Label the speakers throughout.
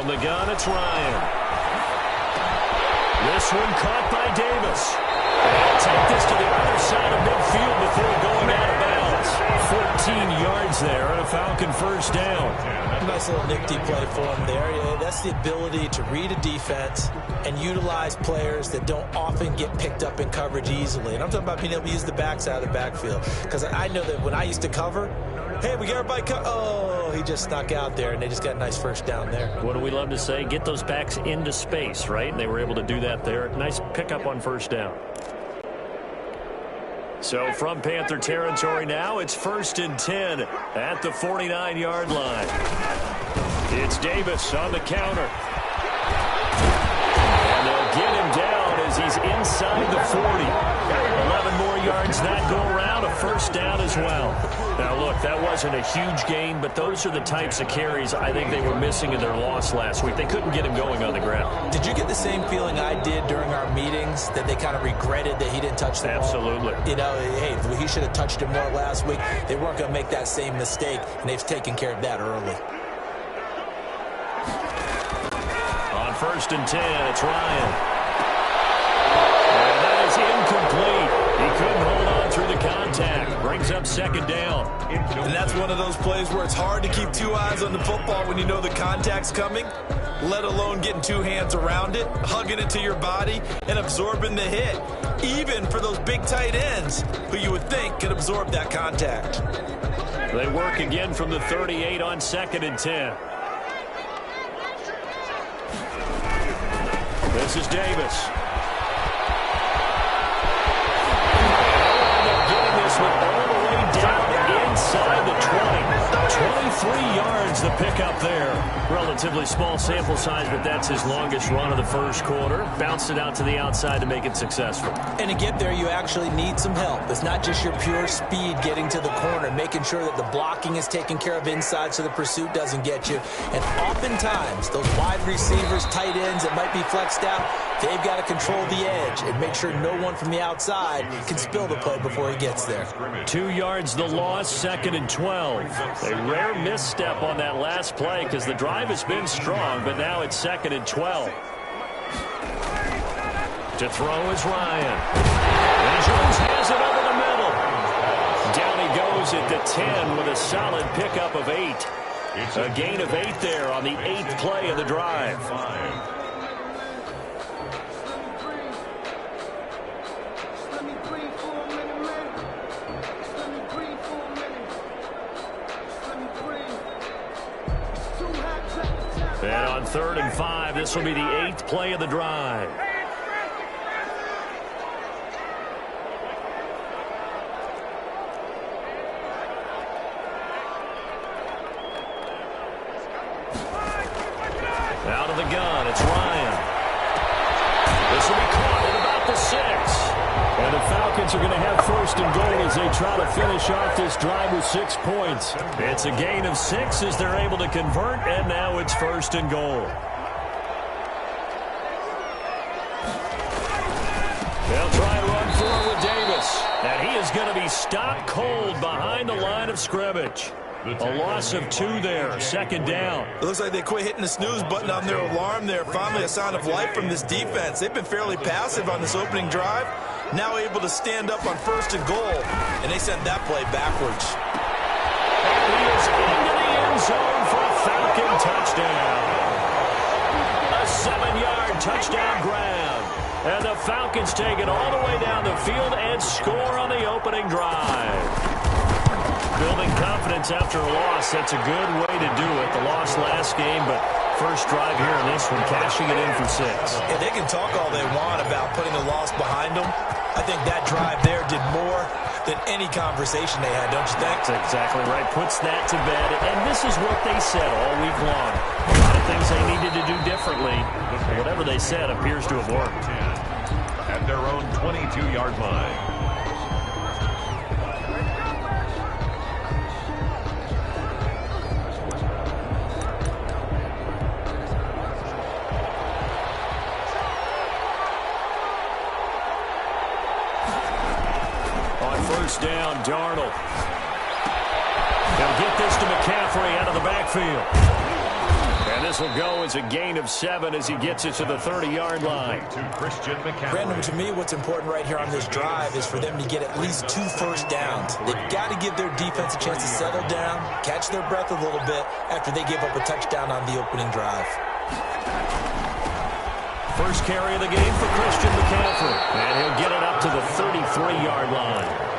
Speaker 1: From the gun, it's Ryan. This one caught by Davis. And take this to the other side of midfield before going out of bounds. 14 yards there and a Falcon first down.
Speaker 2: Nice little nifty play for him there. Yeah, that's the ability to read a defense and utilize players that don't often get picked up in coverage easily. And I'm talking about being able to use the backside of the backfield. Because I know that when I used to cover, hey, we got everybody oh, he just snuck out there, and they just got a nice first down there.
Speaker 1: What do we love to say? Get those backs into space, right? And they were able to do that there. Nice pickup on first down. So from Panther territory now, it's 1st and 10 at the 49-yard line. It's Davis on the counter. And they'll get him down as he's inside the 40. 11 more yards that go around, a first down as well. Now, look, that wasn't a huge gain, but those are the types of carries I think they were missing in their loss last week. They couldn't get him going on the ground.
Speaker 2: Did you get the same feeling I did during our meetings, that they kind of regretted that he didn't touch the ball?
Speaker 1: Absolutely.
Speaker 2: You know, hey, he should have touched it more last week. They weren't going to make that same mistake, and they've taken care of that early.
Speaker 1: On 1st and 10, it's Ryan. And that is incomplete. He couldn't hold on through the contact. Brings up 2nd down.
Speaker 2: And that's one of those plays where it's hard to keep two eyes on the football when you know the contact's coming, let alone getting two hands around it, hugging it to your body, and absorbing the hit, even for those big tight ends who you would think could absorb that contact.
Speaker 1: They work again from the 38 on 2nd and 10. This is Davis. This one all the way down inside the 20. 23 yards the pickup there. Relatively small sample size, but that's his longest run of the first quarter. Bounced it out to the outside to make it successful.
Speaker 2: And to get there, you actually need some help. It's not just your pure speed getting to the corner, making sure that the blocking is taken care of inside so the pursuit doesn't get you. And oftentimes, those wide receivers, tight ends that might be flexed out, they've got to control the edge and make sure no one from the outside can spill the play before he gets there.
Speaker 1: 2 yards the loss, 2nd and 12. A rare misstep on that last play because the drive has been strong, but now it's 2nd and 12. To throw is Ryan. And Jones has it over the middle. Down he goes at the 10 with a solid pickup of 8. A gain of 8 there on the 8th play of the drive. And on 3rd and 5, this will be the 8th play of the drive. Out of the gun, it's Ryan. This will be caught at about the 6. And the Falcons are going to have 1st and goal as they try to finish off this drive with 6 points. It's a gain of 6 as they're able to convert, and now it's 1st and goal. They'll try to run forward with Davis. And he is going to be stopped cold behind the line of scrimmage. A loss of 2 there, 2nd down.
Speaker 2: It looks like they quit hitting the snooze button on their alarm there. Finally a sign of life from this defense. They've been fairly passive on this opening drive. Now able to stand up on 1st and goal. And they sent that play backwards.
Speaker 1: And he is into the end zone for a Falcon touchdown. A 7-yard touchdown grab. And the Falcons take it all the way down the field and score on the opening drive. Building confidence after a loss, that's a good way to do it. The loss last game, but first drive here in this one, cashing it in for 6.
Speaker 2: Yeah, they can talk all they want about putting the loss behind them. I think that drive there did more than any conversation they had, don't you think?
Speaker 1: That's exactly right. Puts that to bed. And this is what they said all week long. A lot of things they needed to do differently. Whatever they said appears to have worked.
Speaker 3: At their own 22-yard line.
Speaker 1: First down, Darnold. They'll get this to McCaffrey out of the backfield. And This will go as a gain of 7 as he gets it to the 30-yard line.
Speaker 2: Brandon, to me, what's important right here on this drive is for them to get at least 2 first downs. They've got to give their defense a chance to settle down, catch their breath a little bit after they give up a touchdown on the opening drive.
Speaker 1: First carry of the game for Christian McCaffrey. And he'll get it up to the 33-yard line.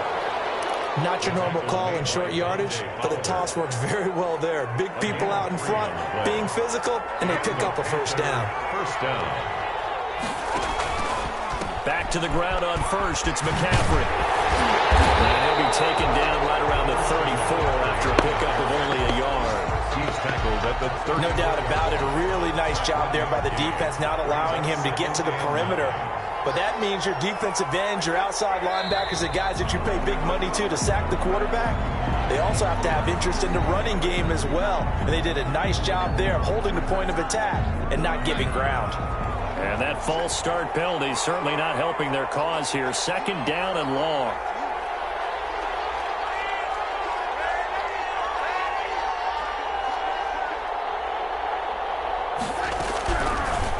Speaker 2: Not your normal call in short yardage, but the toss works very well there. Big people out in front, being physical, and they pick up a first down.
Speaker 3: First down.
Speaker 1: Back to the ground on first. It's McCaffrey. And he'll be taken down right around the 34 after a pickup of only a yard.
Speaker 3: He's tackled at the 30.
Speaker 2: No doubt about it. A really nice job there by the defense, not allowing him to get to the perimeter. But that means your defensive ends, your outside linebackers, the guys that you pay big money to sack the quarterback, they also have to have interest in the running game as well. And they did a nice job there of holding the point of attack and not giving ground.
Speaker 1: And that false start penalty certainly not helping their cause here. Second down and long.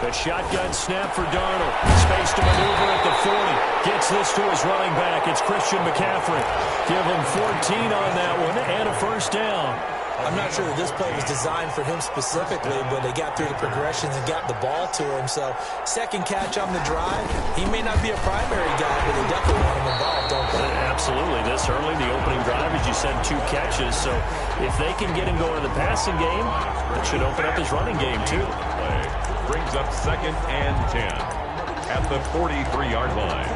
Speaker 1: The shotgun snap for Darnold. Space to maneuver at the 40. Gets this to his running back. It's Christian McCaffrey. Give him 14 on that one and a first down.
Speaker 2: I'm not sure that this play was designed for him specifically, but they got through the progressions and got the ball to him. So second catch on the drive. He may not be a primary guy, but they definitely want him involved, don't they?
Speaker 1: Absolutely. This early, the opening drive, as you said, 2 catches. So if they can get him going in the passing game, that should open up his running game too.
Speaker 3: Brings up 2nd and 10 at the 43-yard line.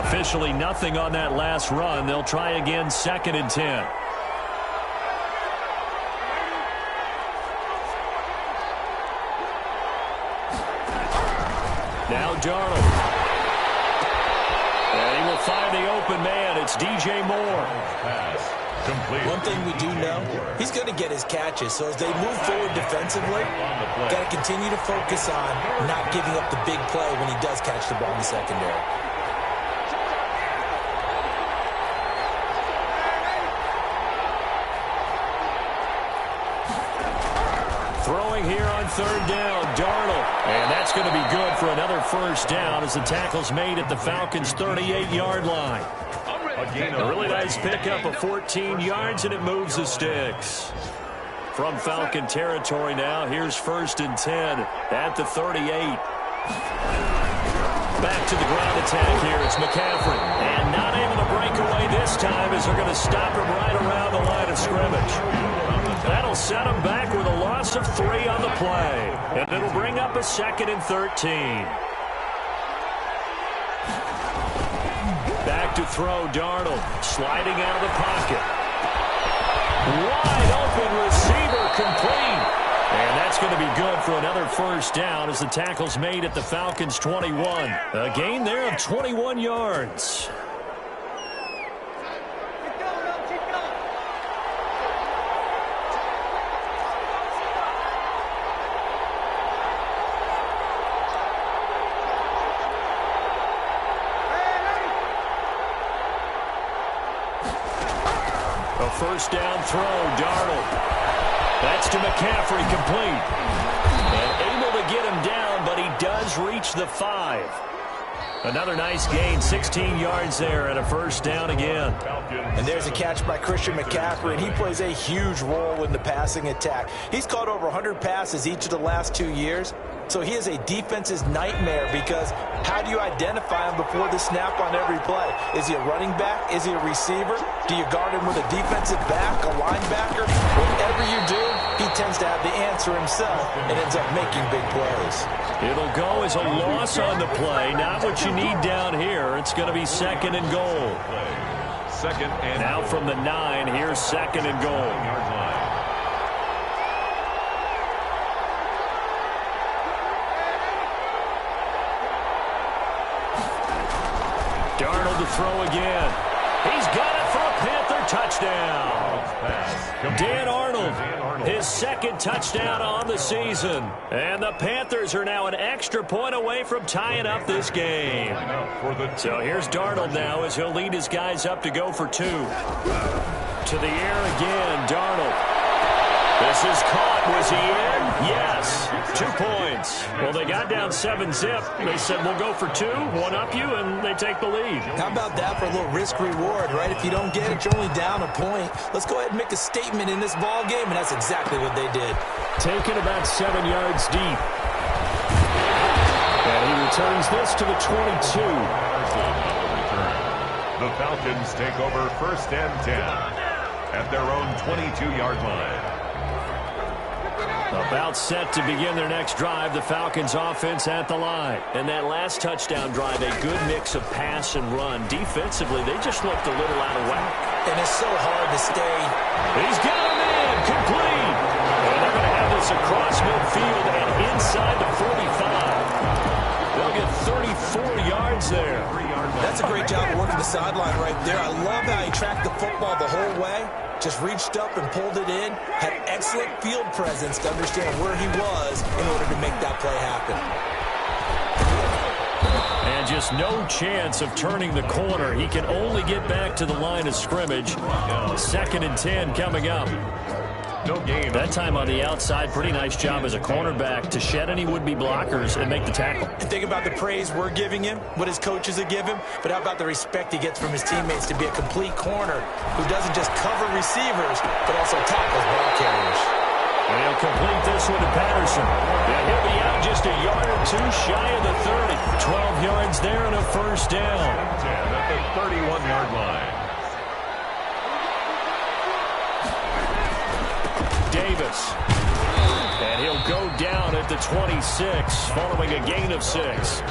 Speaker 1: Officially nothing on that last run. They'll try again 2nd and 10. Now Darnold. And he will find the open man. It's DJ Moore.
Speaker 3: Pass complete.
Speaker 2: One thing we do know, he's going to get his catches. So as they move forward defensively, got to continue to focus on not giving up the big play when he does catch the ball in the secondary.
Speaker 1: Throwing here on 3rd down, Darnold. And that's going to be good for another first down as the tackle's made at the Falcons' 38-yard line. A really nice pickup of 14 yards, and it moves the sticks. From Falcon territory now, here's 1st and 10 at the 38. Back to the ground attack here. It's McCaffrey. And not able to break away this time as they're going to stop him right around the line of scrimmage. That'll set him back with a loss of 3 on the play. And it'll bring up a 2nd and 13. Back to throw, Darnold. Sliding out of the pocket. Wide open receiver, complete. And that's going to be good for another first down as the tackle's made at the Falcons' 21. A gain there of 21 yards. A first down throw, Darnold. That's to McCaffrey, complete. And able to get him down, but he does reach the 5. Another nice gain, 16 yards there, and a first down again.
Speaker 2: And there's a catch by Christian McCaffrey, and he plays a huge role in the passing attack. He's caught over 100 passes each of the last 2 years. So he is a defense's nightmare because how do you identify him before the snap on every play? Is he a running back? Is he a receiver? Do you guard him with a defensive back, a linebacker? Whatever you do, he tends to have the answer himself and ends up making big plays.
Speaker 1: It'll go as a loss on the play. Not what you need down here. It's going to be 2nd and goal.
Speaker 3: 2nd and
Speaker 1: now from the 9, here's 2nd and goal. Darnold to throw again. He's got it for a Panther touchdown. Dan Arnold, his 2nd touchdown on the season. And the Panthers are now an extra point away from tying up this game. So here's Darnold now as he'll lead his guys up to go for 2. To the air again, Darnold. This is caught. Was he in? Yes. 2 points. Well, they got down 7-zip. They said, we'll go for 2, one up you, and they take the lead.
Speaker 2: How about that for a little risk-reward, right? If you don't get it, you're only down a point. Let's go ahead and make a statement in this ball game, and that's exactly what they did.
Speaker 1: Taken about 7 yards deep. And he returns this to the 22.
Speaker 3: The Falcons take over 1st and 10 at their own 22-yard line.
Speaker 1: About set to begin their next drive, the Falcons offense at the line. And that last touchdown drive, a good mix of pass and run. Defensively, they just looked a little out of whack.
Speaker 2: And it's so hard to stay.
Speaker 1: He's got him in, complete. And they're going to have this across midfield and inside the 45. They'll get 34 yards there.
Speaker 2: That's a great job of working the sideline right there. I love how he tracked the football the whole way. Just reached up and pulled it in. Had excellent field presence to understand where he was in order to make that play happen.
Speaker 1: And just no chance of turning the corner. He can only get back to the line of scrimmage. 2nd and 10 coming up.
Speaker 3: No gain.
Speaker 1: That time on the outside, pretty nice job as a cornerback to shed any would-be blockers and make the tackle.
Speaker 2: And think about the praise we're giving him, what his coaches have given him, but how about the respect he gets from his teammates to be a complete corner who doesn't just cover receivers, but also tackles ball carriers.
Speaker 1: And he'll complete this one to Patterson. Yeah, he'll be out just a yard or 2 shy of the 30. 12 yards there and a 1st down.
Speaker 3: 10 at the 31-yard line.
Speaker 1: Davis. And he'll go down at the 26 following a gain of 6.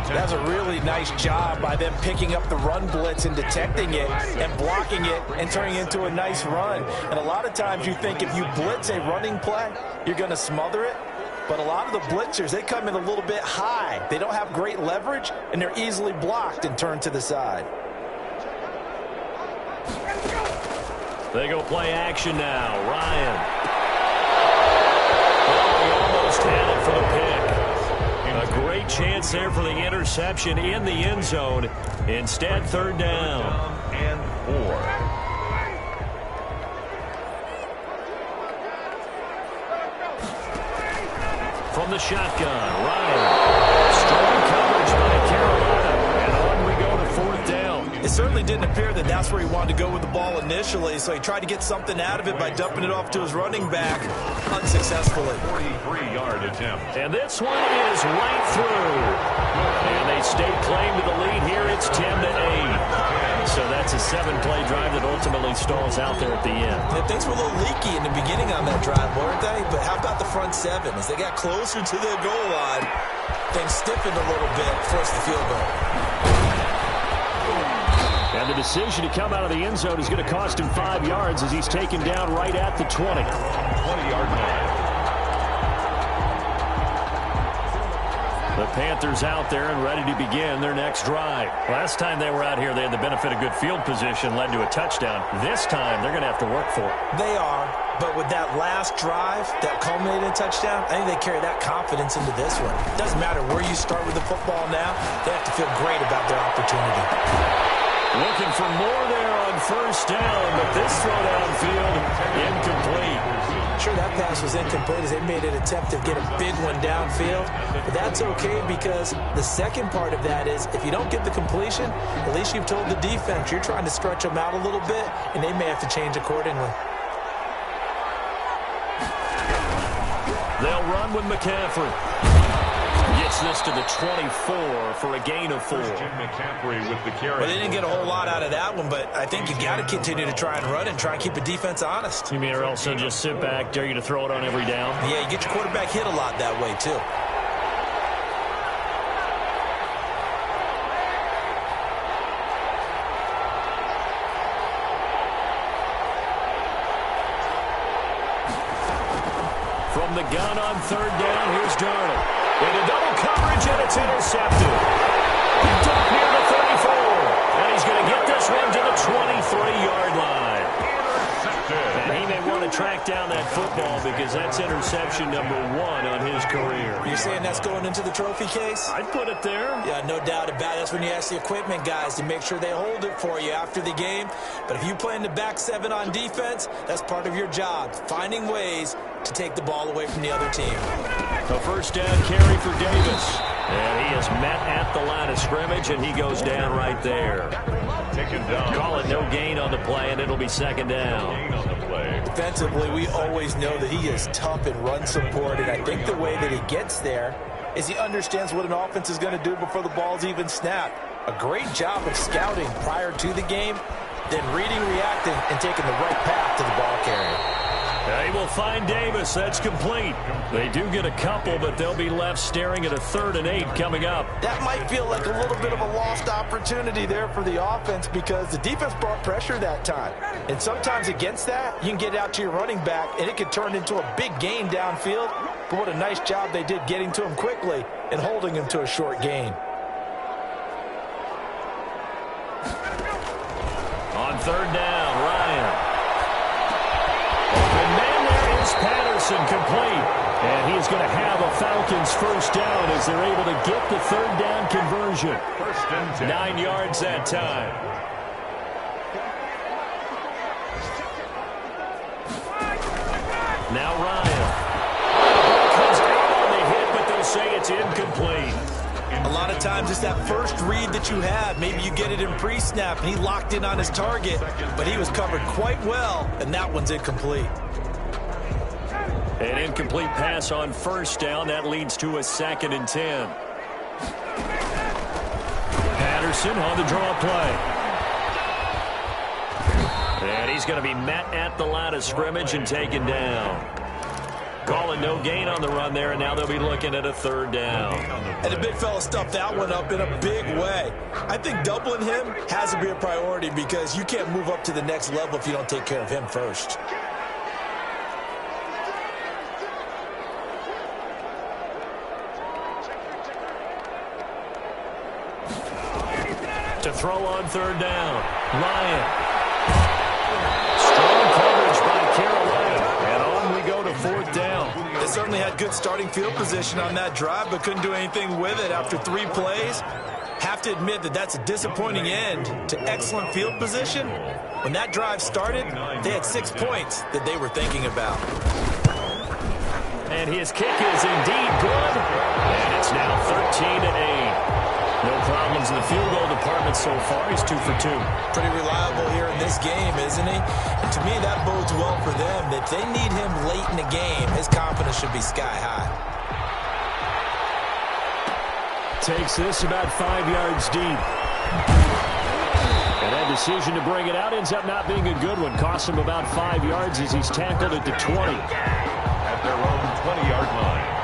Speaker 2: That's a really nice job by them picking up the run blitz and detecting it and blocking it and turning it into a nice run. And a lot of times you think if you blitz a running play, you're going to smother it. But a lot of the blitzers, they come in a little bit high. They don't have great leverage, and they're easily blocked and turned to the side.
Speaker 1: They go play action now. Ryan. Oh, he almost had it for the pick. A great chance there for the interception in the end zone. Instead, 3rd down.
Speaker 3: And 4.
Speaker 1: From the shotgun, Ryan. Strong coverage by Carolina. And on we go to 4th down.
Speaker 2: It certainly didn't appear that that's where he wanted to go with the ball initially, so he tried to get something out of it by dumping it off to his running back unsuccessfully.
Speaker 3: 43-yard attempt.
Speaker 1: And this one is right through. And they stay claim to the lead here. It's 10-8. So that's a 7-play drive that ultimately stalls out there at the end.
Speaker 2: And things were a little leaky in the beginning on that drive, weren't they? But how about the front 7? As they got closer to the goal line, things stiffened a little bit, forced the field goal.
Speaker 1: And the decision to come out of the end zone is going to cost him 5 yards as he's taken down right at the 20.
Speaker 3: 20-yard line.
Speaker 1: The Panthers out there and ready to begin their next drive. Last time they were out here, they had the benefit of good field position, led to a touchdown. This time, they're going to have to work for it.
Speaker 2: They are, but with that last drive that culminated in a touchdown, I think they carry that confidence into this one. It doesn't matter where you start with the football now. They have to feel great about their opportunity.
Speaker 1: Looking for more there on 1st down, but this throw downfield, incomplete.
Speaker 2: Sure, that pass was incomplete as they made an attempt to get a big one downfield. But that's okay because the second part of that is if you don't get the completion, at least you've told the defense you're trying to stretch them out a little bit, and they may have to change accordingly.
Speaker 1: They'll run with McCaffrey. Gets this to the 24 for a gain of 4.
Speaker 3: McCaffrey with the carry.
Speaker 2: Well, they didn't get a whole lot out of that one, but I think you got to continue to try and run and try and keep the defense honest.
Speaker 1: You mean or else they'll just sit back, dare you to throw it on every down?
Speaker 2: Yeah, you get your quarterback hit a lot that way, too.
Speaker 1: From the gun on 3rd down, here's Darnold. Into double coverage, and it's intercepted. Ducked near the 34. And he's going to get this one to the 23-yard line. And he may want to track down that football because that's interception number 1 on his career.
Speaker 2: You're saying that's going into the trophy case?
Speaker 1: I'd put it there.
Speaker 2: Yeah, no doubt about it. That's when you ask the equipment guys to make sure they hold it for you after the game. But if you play in the back 7 on defense, that's part of your job, finding ways to take the ball away from the other team.
Speaker 1: A first down carry for Davis. And he is met at the line of scrimmage, and he goes down right there.
Speaker 3: Taken down.
Speaker 1: Call it no gain on the play, and it'll be second down.
Speaker 3: Gain on the play.
Speaker 2: Defensively, we always know that he is tough in run support, and I think the way that he gets there is he understands what an offense is going to do before the ball's even snapped. A great job of scouting prior to the game, then reading, reacting, and taking the right path to the ball carrier.
Speaker 1: They will find Davis. That's complete. They do get a couple, but they'll be left staring at a 3rd and 8 coming up.
Speaker 2: That might feel like a little bit of a lost opportunity there for the offense because the defense brought pressure that time. And sometimes against that, you can get out to your running back, and it could turn into a big gain downfield. But what a nice job they did getting to him quickly and holding him to a short gain.
Speaker 1: On 3rd down, Ryan. Open man there is Patterson, complete. And he is going to have a Falcons first down as they're able to get the 3rd down conversion.
Speaker 3: First and 10.
Speaker 1: 9 yards that time. Now Ryan. Comes out on the hit, but they'll say it's incomplete.
Speaker 2: A lot of times it's that first read that you have. Maybe you get it in pre-snap, and he locked in on his target, but he was covered quite well, and that one's incomplete.
Speaker 1: An incomplete pass on first down. That leads to a 2nd and 10. Patterson on the draw play. And he's going to be met at the line of scrimmage and taken down. Calling no gain on the run there, and now they'll be looking at a 3rd down.
Speaker 2: And the big fella stuffed that one up in a big way. I think doubling him has to be a priority because you can't move up to the next level if you don't take care of him first.
Speaker 1: To throw on 3rd down, Ryan. Strong coverage by Carolina, and on we go to 4th down.
Speaker 2: They certainly had good starting field position on that drive, but couldn't do anything with it after 3 plays. Have to admit that that's a disappointing end to excellent field position. When that drive started, they had 6 points that they were thinking about.
Speaker 1: And his kick is indeed good, and it's now 13 to 8. No problems in the field goal department so far. He's 2 for 2.
Speaker 2: Pretty reliable here in this game, isn't he? And to me, that bodes well for them. If they need him late in the game, his confidence should be sky high.
Speaker 1: Takes this about 5 yards deep. And that decision to bring it out ends up not being a good one. Costs him about 5 yards as he's tackled at the 20.
Speaker 3: At their own 20-yard line.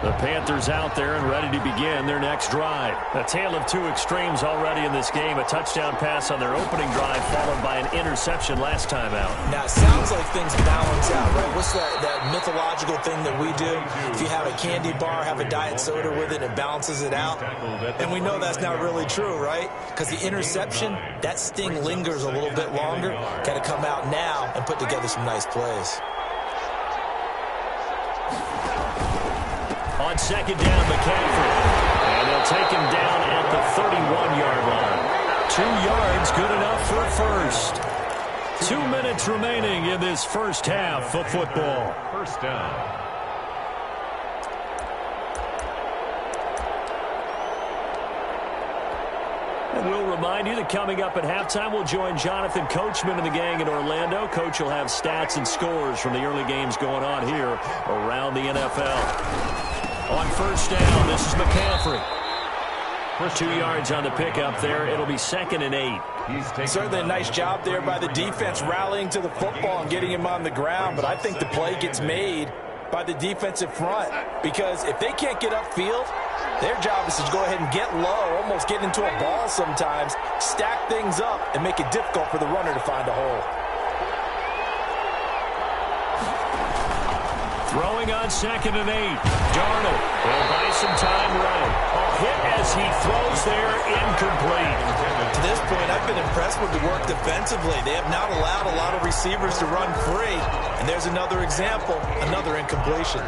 Speaker 1: The Panthers out there and ready to begin their next drive. A tale of 2 extremes already in this game. A touchdown pass on their opening drive followed by an interception last time out.
Speaker 2: Now, it sounds like things balance out, right? What's that mythological thing that we do? If you have a candy bar, have a diet soda with it, it balances it out. And we know that's not really true, right? Because the interception, that sting lingers a little bit longer. Got to come out now and put together some nice plays.
Speaker 1: On 2nd down, McCaffrey. And they'll take him down at the 31-yard line. 2 yards, good enough for a first. 2 minutes remaining in this first half of football.
Speaker 3: First down.
Speaker 1: And we'll remind you that coming up at halftime, we'll join Jonathan Coachman and the gang in Orlando. Coach will have stats and scores from the early games going on here around the NFL. On first down, this is McCaffrey. 2 yards on the pickup there. It'll be 2nd and 8.
Speaker 2: Certainly a nice job there by the defense rallying to the football and getting him on the ground. But I think the play gets made by the defensive front because if they can't get upfield, their job is to go ahead and get low, almost get into a ball sometimes, stack things up, and make it difficult for the runner to find a hole.
Speaker 1: Throwing on 2nd and 8. Darnold will buy some time running. A hit as he throws there, incomplete.
Speaker 2: To this point, I've been impressed with the work defensively. They have not allowed a lot of receivers to run free. And there's another example, another incompletion.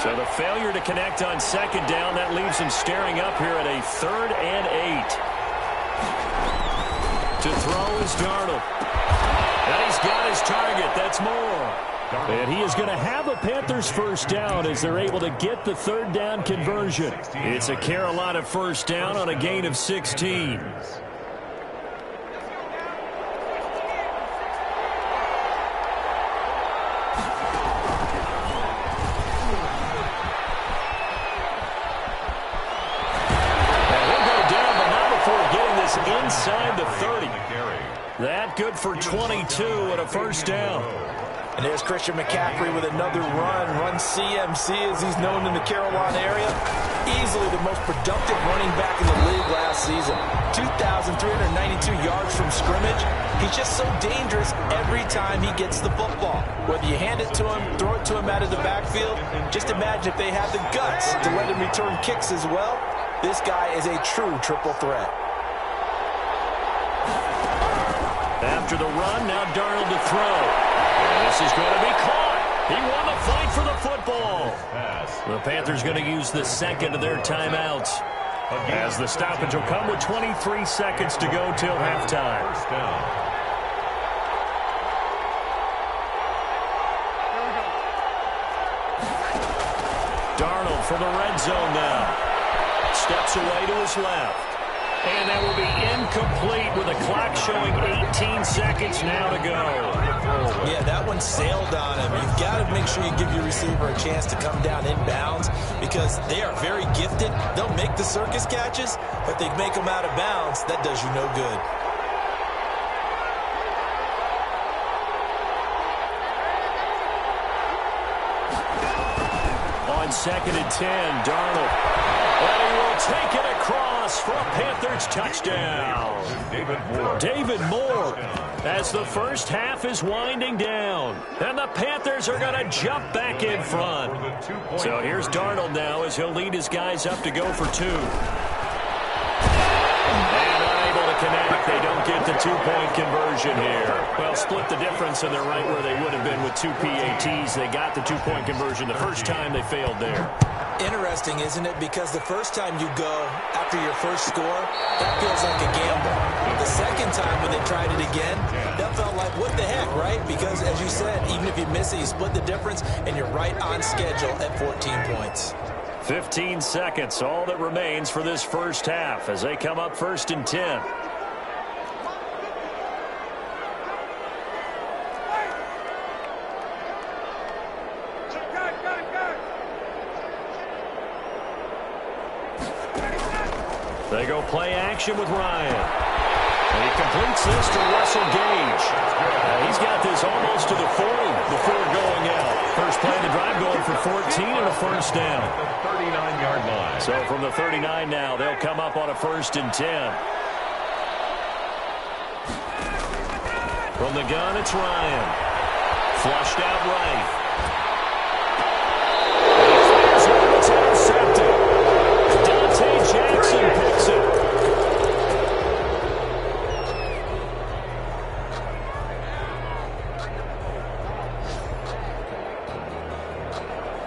Speaker 1: So the failure to connect on 2nd down, that leaves him staring up here at a 3rd and 8. To throw is Darnold. And he's got his target. That's Moore. And he is going to have a Panthers first down as they're able to get the 3rd down conversion. It's a Carolina first down on a gain of 16. Inside the 30. That good for 22 and a first down.
Speaker 2: And there's Christian McCaffrey with another run CMC as he's known in the Carolina area. Easily the most productive running back in the league last season. 2,392 yards from scrimmage. He's just so dangerous every time he gets the football. Whether you hand it to him, throw it to him out of the backfield, just imagine if they have the guts to let him return kicks as well. This guy is a true triple threat.
Speaker 1: After the run, now Darnold to throw. And this is going to be caught. He won the fight for the football. The Panthers going to use the 2nd of their timeouts, as the stoppage will come with 23 seconds to go till halftime. Darnold from the red zone now. Steps away to his left. And that will be incomplete with the clock showing 18 seconds now to go.
Speaker 2: Yeah, that one sailed on him. You've got to make sure you give your receiver a chance to come down inbounds because they are very gifted. They'll make the circus catches, but if they make them out of bounds, that does you no good.
Speaker 1: On 2nd and 10, Darnold. And he will take it across for a Panthers touchdown. David Moore, as the first half is winding down. And the Panthers are going to jump back in front. So here's Darnold now as he'll lead his guys up to go for 2. And unable to connect. They don't get the 2-point conversion here. Well, split the difference, and they're right where they would have been with 2 PATs. They got the 2-point conversion the first time they failed there.
Speaker 2: Interesting, isn't it? Because the first time you go after your first score, that feels like a gamble. The second time when they tried it again, that felt like, what the heck, right? Because, as you said, even if you miss it, you split the difference, and you're right on schedule at 14 points.
Speaker 1: 15 seconds, all that remains for this first half as they come up 1st and 10. They go play action with Ryan. And he completes this to Russell Gage. He's got this almost to the 40 before going out. First play of the drive going for 14 and a first down.
Speaker 3: The 39-yard line.
Speaker 1: So from the 39 now, they'll come up on a 1st and 10. From the gun, it's Ryan. Flushed out right. It's intercepted. Dante Jackson picks it.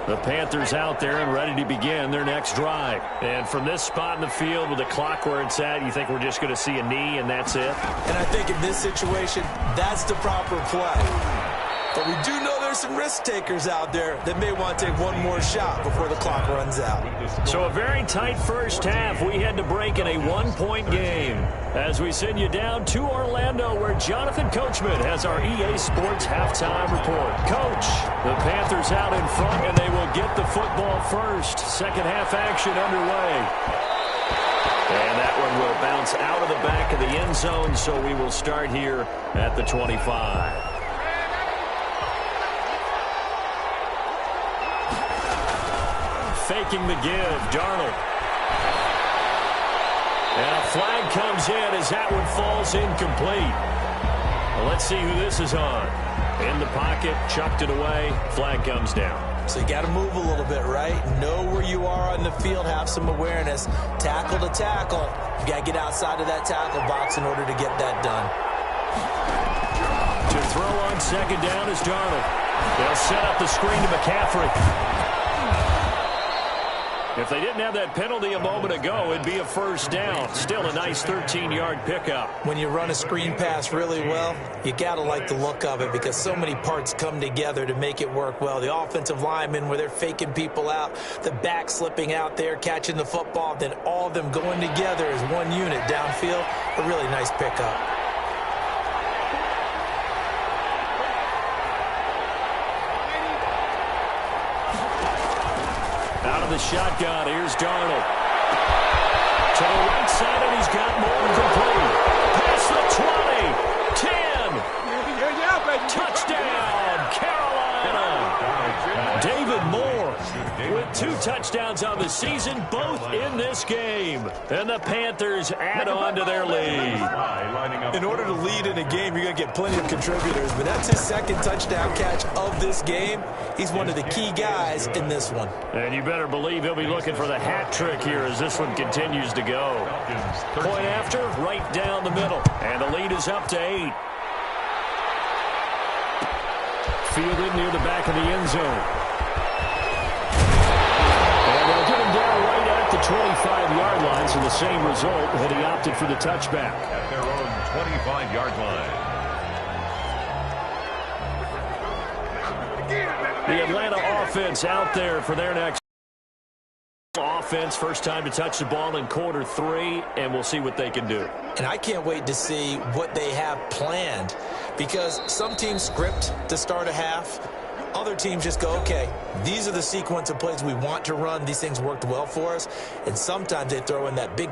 Speaker 1: The Panthers out there and ready to begin their next drive. And from this spot in the field with the clock where it's at, you think we're just going to see a knee and that's it?
Speaker 2: And I think in this situation, that's the proper play. But we do know there's some risk takers out there that may want to take one more shot before the clock runs out.
Speaker 1: So a very tight first half. We had to break in a 1-point game as we send you down to Orlando where Jonathan Coachman has our EA Sports halftime report. Coach, the Panthers out in front and they will get the football first. Second half action underway. And that one will bounce out of the back of the end zone, so we will start here at the 25. Faking the give, Darnold. And a flag comes in as that one falls incomplete. Well, let's see who this is on. In the pocket, chucked it away, flag comes down.
Speaker 2: So you got to move a little bit, right? Know where you are on the field, have some awareness. Tackle to tackle. You got to get outside of that tackle box in order to get that done.
Speaker 1: To throw on second down is Darnold. They'll set up the screen to McCaffrey. If they didn't have that penalty a moment ago, it'd be a first down. Still a nice 13-yard pickup.
Speaker 2: When you run a screen pass really well, you got to like the look of it because so many parts come together to make it work well. The offensive linemen where they're faking people out, the back slipping out there, catching the football, then all of them going together as one unit downfield. A really nice pickup.
Speaker 1: Out of the shotgun, here's Darnold. To the right side, and he's got more complete. Past the 20, 10. Touchdown, Carolina. David Moore with 2 touchdowns on the season, both in this game. And the Panthers add on to their lead.
Speaker 2: In order to lead in a game, you're going to get plenty of contributors, but that's his second touchdown catch of this game. He's one of the key guys in this one.
Speaker 1: And you better believe he'll be looking for the hat trick here as this one continues to go. Point after, right down the middle. And the lead is up to 8. Fielded near the back of the end zone. And they'll get him down right at the 25-yard line, so the same result had he opted for the touchback.
Speaker 3: At their own 25-yard line.
Speaker 1: The Atlanta offense out there for their next offense. First time to touch the ball in quarter 3, and we'll see what they can do.
Speaker 2: And I can't wait to see what they have planned because some teams script to start a half. Other teams just go, okay, these are the sequence of plays we want to run. These things worked well for us. And sometimes they throw in that big